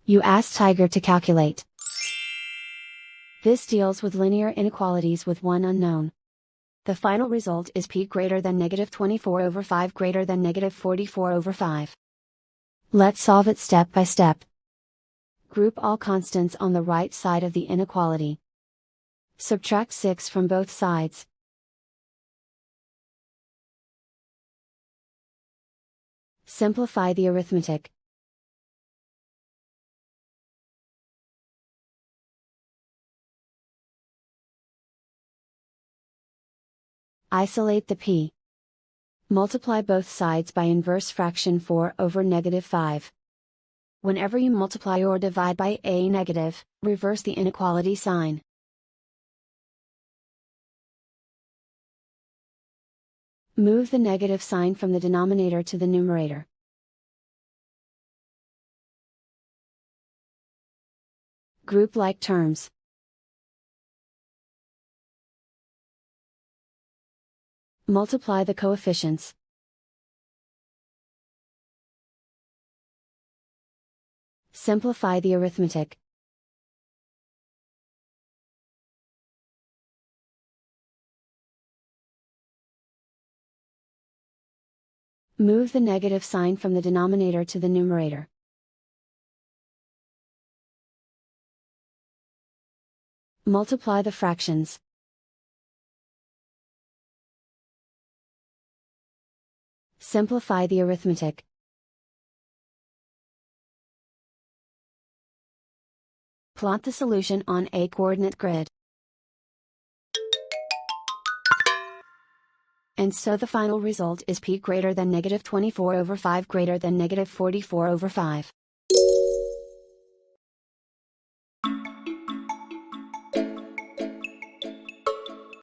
You ask Tiger to calculate. This deals with linear inequalities with one unknown. The final result is p greater than -24/5 greater than -44/5. Let's solve it step by step. Group all constants on the right side of the inequality. Subtract 6 from both sides. Simplify the arithmetic. Isolate the p. Multiply both sides by inverse fraction 4/5. Whenever you multiply or divide by a negative, reverse the inequality sign. Move the negative sign from the denominator to the numerator. Group like terms. Multiply the coefficients. Simplify the arithmetic. Move the negative sign from the denominator to the numerator. Multiply the fractions. Simplify the arithmetic. Plot the solution on a coordinate grid. And so the final result is p greater than -24/5 greater than -44/5.